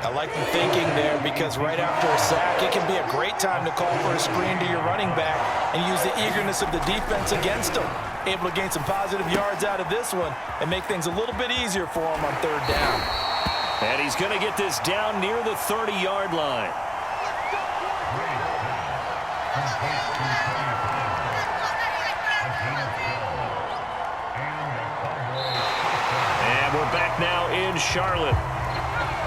I like the thinking there because right after a sack, it can be a great time to call for a screen to your running back and use the eagerness of the defense against them. Able to gain some positive yards out of this one and make things a little bit easier for him on third down. And he's going to get this down near the 30-yard line. And we're back now in Charlotte.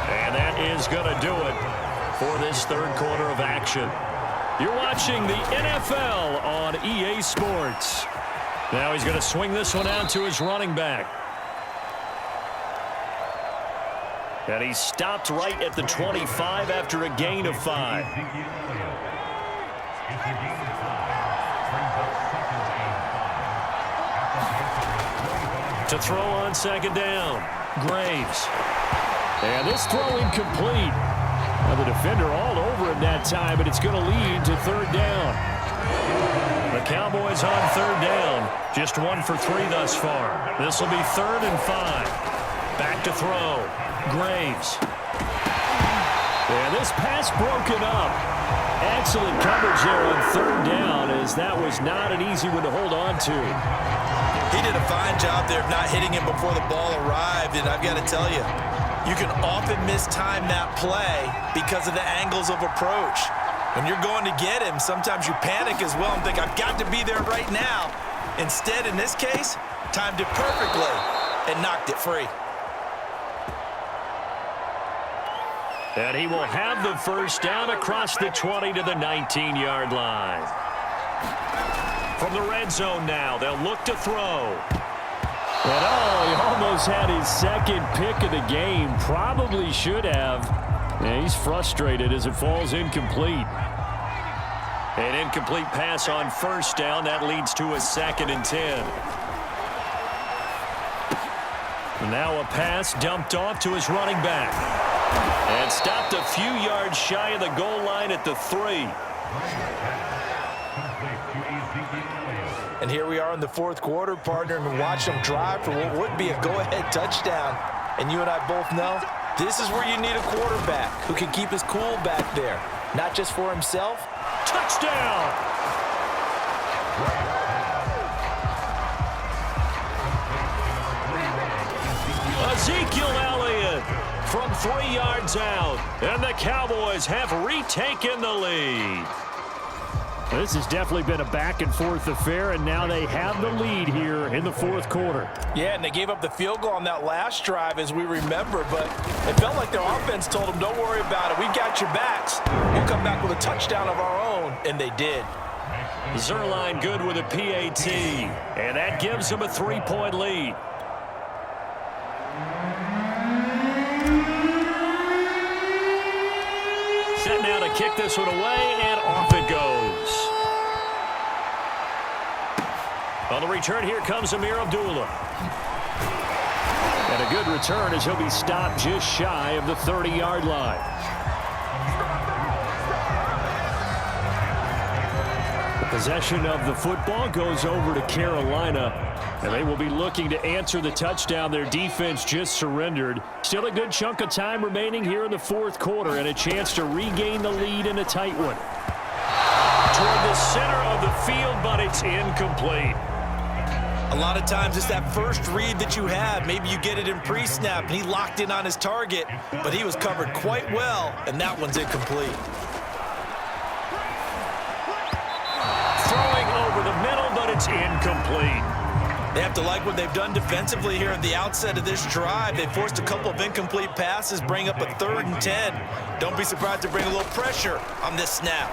And that is going to do it for this third quarter of action. You're watching the NFL on EA Sports. Now he's going to swing this one out to his running back. And he stopped right at the 25 after a gain of 5. To throw on second down, Graves. And this throw incomplete. Now the defender all over him that time, but it's going to lead to third down. The Cowboys on third down. Just 1 for 3 thus far. This will be 3rd and 5. Back to throw. Graves. And this pass broken up. Excellent coverage there on third down, as that was not an easy one to hold on to. He did a fine job there of not hitting him before the ball arrived, and I've got to tell you, you can often mistime that play because of the angles of approach. When you're going to get him, sometimes you panic as well and think, I've got to be there right now. Instead, in this case, timed it perfectly and knocked it free. And he will have the first down across the 20 to the 19-yard line. From the red zone now, they'll look to throw. And he almost had his second pick of the game. Probably should have. And he's frustrated as it falls incomplete. An incomplete pass on first down. That leads to a 2nd and 10. And now a pass dumped off to his running back. And stopped a few yards shy of the goal line at the 3. And here we are in the fourth quarter, partner, and watch them drive for what would be a go-ahead touchdown. And you and I both know this is where you need a quarterback who can keep his cool back there, not just for himself. Touchdown! Ezekiel Elliott from 3 yards out, and the Cowboys have retaken the lead. This has definitely been a back-and-forth affair, and now they have the lead here in the fourth quarter. Yeah, and they gave up the field goal on that last drive, as we remember, but it felt like their offense told them, don't worry about it. We've got your backs. We'll come back with a touchdown of our own, and they did. Zerline good with a PAT, and that gives them a 3-point lead. Set now to kick this one away, and off it goes. On the return, here comes Amir Abdullah. And a good return as he'll be stopped just shy of the 30-yard line. The possession of the football goes over to Carolina, and they will be looking to answer the touchdown their defense just surrendered. Still a good chunk of time remaining here in the fourth quarter, and a chance to regain the lead in a tight one. Toward the center of the field, but it's incomplete. A lot of times it's that first read that you have. Maybe you get it in pre-snap, and he locked in on his target, but he was covered quite well, and that one's incomplete. Throwing over the middle, but it's incomplete. They have to like what they've done defensively here at the outset of this drive. They forced a couple of incomplete passes, bring up a 3rd and 10. Don't be surprised to bring a little pressure on this snap.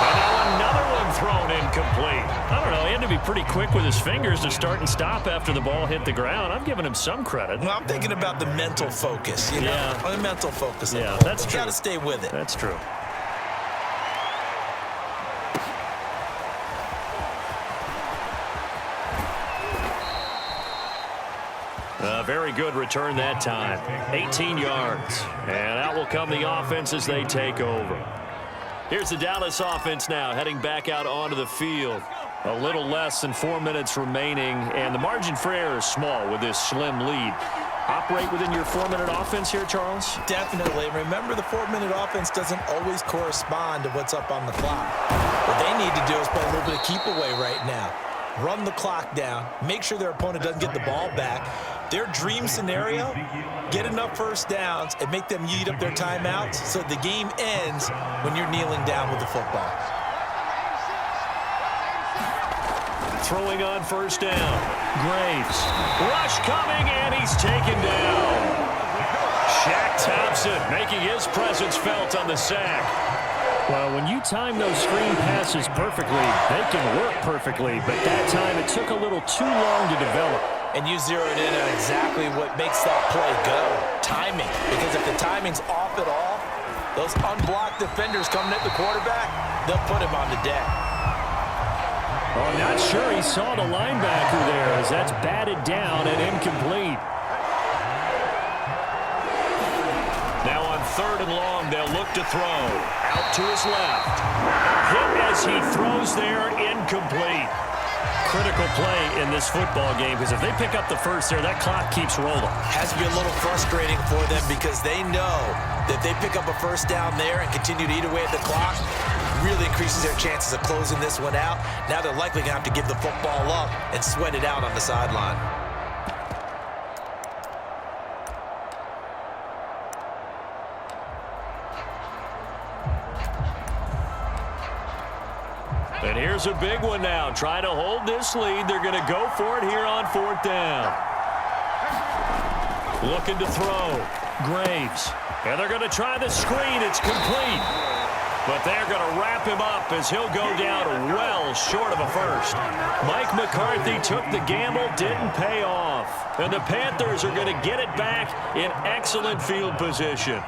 And now another one thrown incomplete. I don't know, he had to be pretty quick with his fingers to start and stop after the ball hit the ground. I'm giving him some credit. Well, I'm thinking about the mental focus, you know? Yeah. The mental focus. Yeah, that's true. You got to stay with it. That's true. A very good return that time. 18 yards. And out will come the offense as they take over. Here's the Dallas offense now heading back out onto the field. A little less than 4 minutes remaining, and the margin for error is small with this slim lead. operate within your 4-minute offense here, Charles? Definitely. Remember, the 4-minute offense doesn't always correspond to what's up on the clock. What they need to do is play a little bit of keep away right now. Run the clock down. Make sure their opponent doesn't get the ball back. Their dream scenario, get enough first downs and make them eat up their timeouts so the game ends when you're kneeling down with the football. Throwing on first down. Graves. Rush coming, and he's taken down. Shaq Thompson making his presence felt on the sack. Well, when you time those screen passes perfectly, they can work perfectly, but that time it took a little too long to develop. And you zeroed in on exactly what makes that play go, timing. Because if the timing's off at all, those unblocked defenders coming at the quarterback, they'll put him on the deck. Oh, not sure he saw the linebacker there as that's batted down and incomplete. Now on 3rd and long, they'll look to throw. Out to his left. Hit as he throws there, incomplete. Critical play in this football game because if they pick up the first there, that clock keeps rolling. Has to be a little frustrating for them because they know that if they pick up a first down there and continue to eat away at the clock, really increases their chances of closing this one out. Now they're likely going to have to give the football up and sweat it out on the sideline. And here's a big one now. Trying to hold this lead. They're going to go for it here on 4th down. Looking to throw. Graves. And they're going to try the screen. It's complete. But they're going to wrap him up as he'll go down well short of a first. Mike McCarthy took the gamble, didn't pay off. And the Panthers are going to get it back in excellent field position.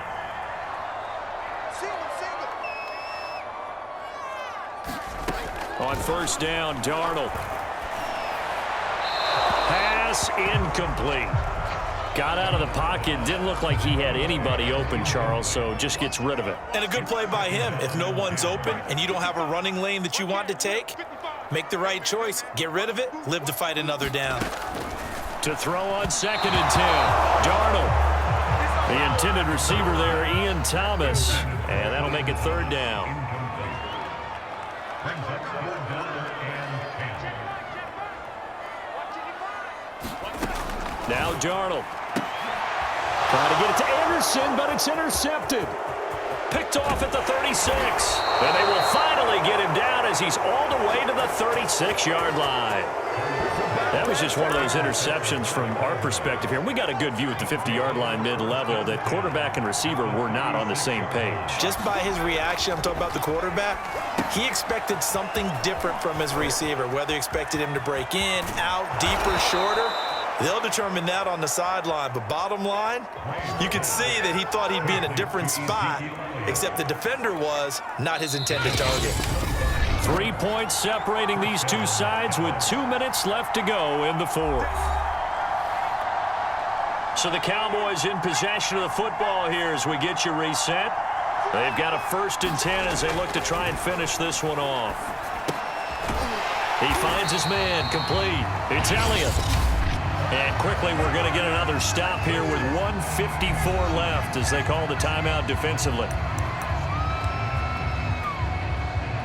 On first down, Darnold. Pass incomplete. Got out of the pocket. Didn't look like he had anybody open, Charles, so just gets rid of it. And a good play by him. If no one's open and you don't have a running lane that you want to take, make the right choice. Get rid of it. Live to fight another down. To throw on 2nd and 10. Darnold. The intended receiver there, Ian Thomas. And that'll make it 3rd down. Now Darnold. Trying to get it to Anderson, but it's intercepted. Picked off at the 36. And they will finally get him down as he's all the way to the 36-yard line. That was just one of those interceptions from our perspective here. We got a good view at the 50-yard line mid-level that quarterback and receiver were not on the same page. Just by his reaction, I'm talking about the quarterback, he expected something different from his receiver, whether he expected him to break in, out, deeper, shorter. They'll determine that on the sideline. But bottom line, you could see that he thought he'd be in a different spot, except the defender was not his intended target. 3 points separating these two sides with 2 minutes left to go in the 4th. So the Cowboys in possession of the football here as we get you reset. They've got a 1st and 10 as they look to try and finish this one off. He finds his man, complete. It's Elliott. And quickly we're going to get another stop here with 1:54 left as they call the timeout defensively.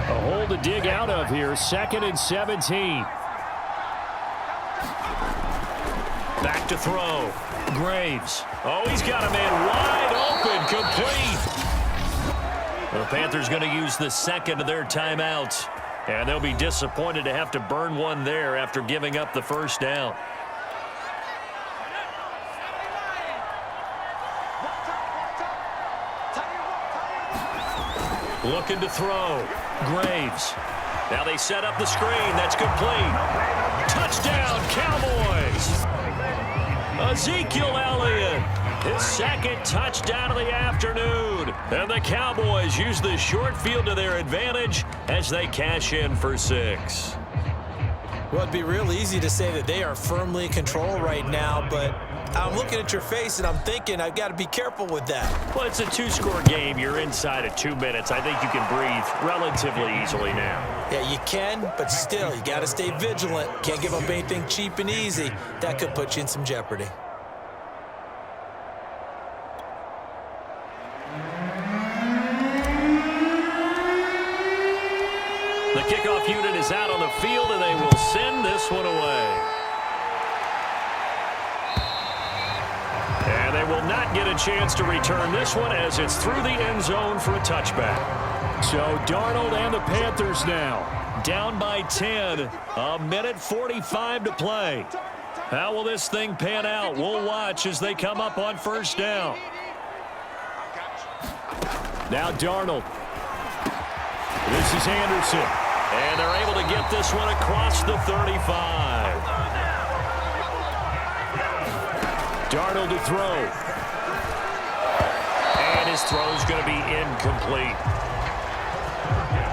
A hole to dig out of here, 2nd and 17. Back to throw. Graves. Oh, he's got a man wide open, complete. The Panthers going to use the 2nd of their timeouts. And they'll be disappointed to have to burn one there after giving up the 1st down. Looking to throw. Graves. Now they set up the screen. That's complete. Touchdown, Cowboys. Ezekiel Elliott. His 2nd touchdown of the afternoon. And the Cowboys use the short field to their advantage as they cash in for 6. Well, it'd be real easy to say that they are firmly in control right now, but I'm looking at your face and I'm thinking I've got to be careful with that. Well, it's a 2-score game. You're inside of 2 minutes. I think you can breathe relatively easily now. Yeah, you can, but still, you got to stay vigilant. Can't give up anything cheap and easy. That could put you in some jeopardy. kickoff unit is out on the field, and they will send this one away. And they will not get a chance to return this one as it's through the end zone for a touchback. So Darnold and the Panthers now down by 10. A minute 45 to play. How will this thing pan out? We'll watch as they come up on first down. Now Darnold. This is Anderson. And they're able to get this one across the 35. Darnold to throw. And his throw is going to be incomplete.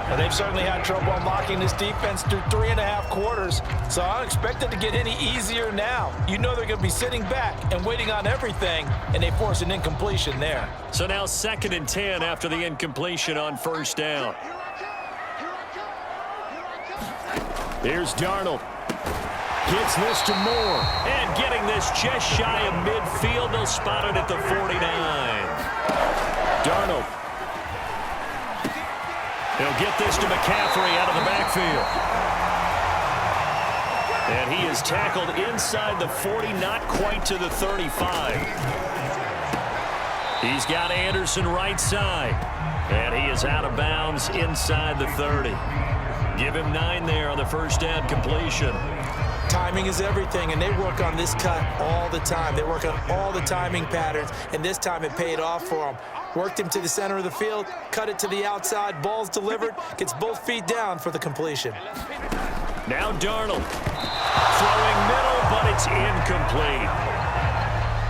Well, they've certainly had trouble unlocking this defense through 3.5 quarters, so I don't expect it to get any easier now. You know they're going to be sitting back and waiting on everything, and they force an incompletion there. So now 2nd and 10 after the incompletion on first down. Here's Darnold. Gets this to Moore. And getting this just shy of midfield. They'll spot it at the 49. Darnold. He'll get this to McCaffrey out of the backfield. And he is tackled inside the 40, not quite to the 35. He's got Anderson right side. And he is out of bounds inside the 30. Give him 9 there on the first down completion. Timing is everything, and they work on this cut all the time. They work on all the timing patterns, and this time it paid off for them. Worked him to the center of the field, cut it to the outside, ball's delivered, gets both feet down for the completion. Now Darnold. Throwing middle, but it's incomplete.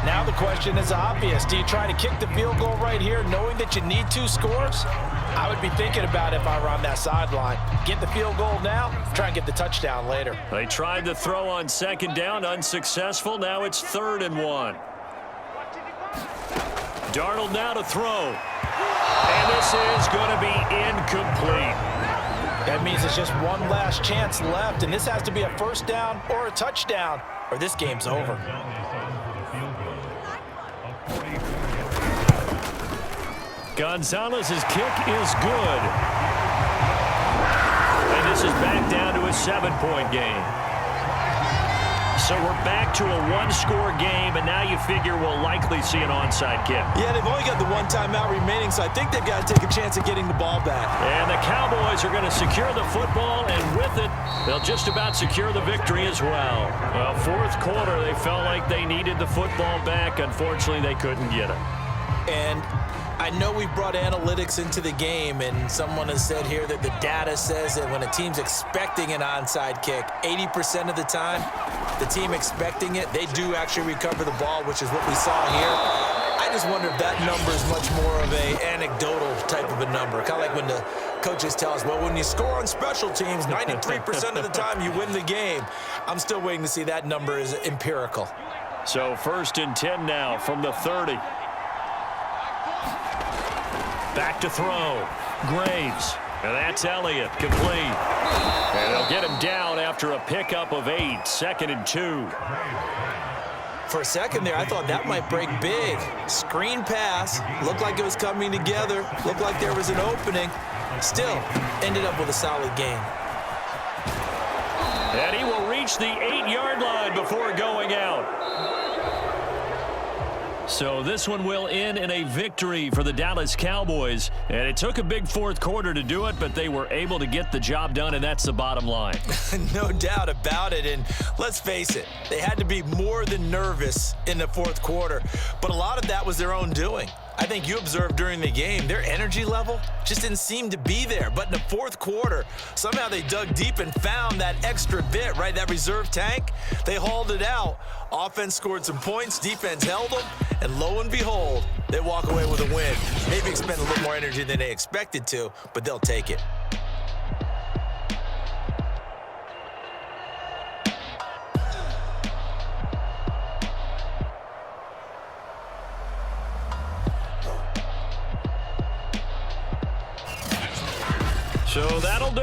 Now the question is obvious. Do you try to kick the field goal right here knowing that you need 2 scores? I would be thinking about it if I were on that sideline. Get the field goal now, try and get the touchdown later. They tried to throw on 2nd down, unsuccessful. Now it's 3rd and 1. Darnold now to throw. And this is going to be incomplete. That means it's just one last chance left, and this has to be a first down or a touchdown, or this game's over. Gonzalez's kick is good. And this is back down to a 7-point game. So we're back to a 1-score game, and now you figure we'll likely see an onside kick. Yeah, they've only got the 1 timeout remaining, so I think they've got to take a chance at getting the ball back. And the Cowboys are going to secure the football, and with it, they'll just about secure the victory as well. Well, 4th quarter, they felt like they needed the football back. Unfortunately, they couldn't get it. And I know we've brought analytics into the game, and someone has said here that the data says that when a team's expecting an onside kick, 80% of the time, the team expecting it, they do actually recover the ball, which is what we saw here. I just wonder if that number is much more of a anecdotal type of a number. Kind of like when the coaches tell us, well, when you score on special teams, 93% of the time you win the game. I'm still waiting to see that number is empirical. So 1st and 10 now from the 30. Back to throw. Graves. And that's Elliott. Complete. And they'll get him down after a pickup of 8. 2nd and 2. For a second there, I thought that might break big. Screen pass. Looked like it was coming together. Looked like there was an opening. Still, ended up with a solid game. And he will reach the 8-yard line before going out. So this one will end in a victory for the Dallas Cowboys. And it took a big 4th quarter to do it, but they were able to get the job done, and that's the bottom line. No doubt about it. And let's face it, they had to be more than nervous in the 4th quarter. But a lot of that was their own doing. I think you observed during the game, their energy level just didn't seem to be there. But in the 4th quarter, somehow they dug deep and found that extra bit, right? That reserve tank. They hauled it out. Offense scored some points. Defense held them. And lo and behold, they walk away with a win. Maybe expend a little more energy than they expected to, but they'll take it. So that'll do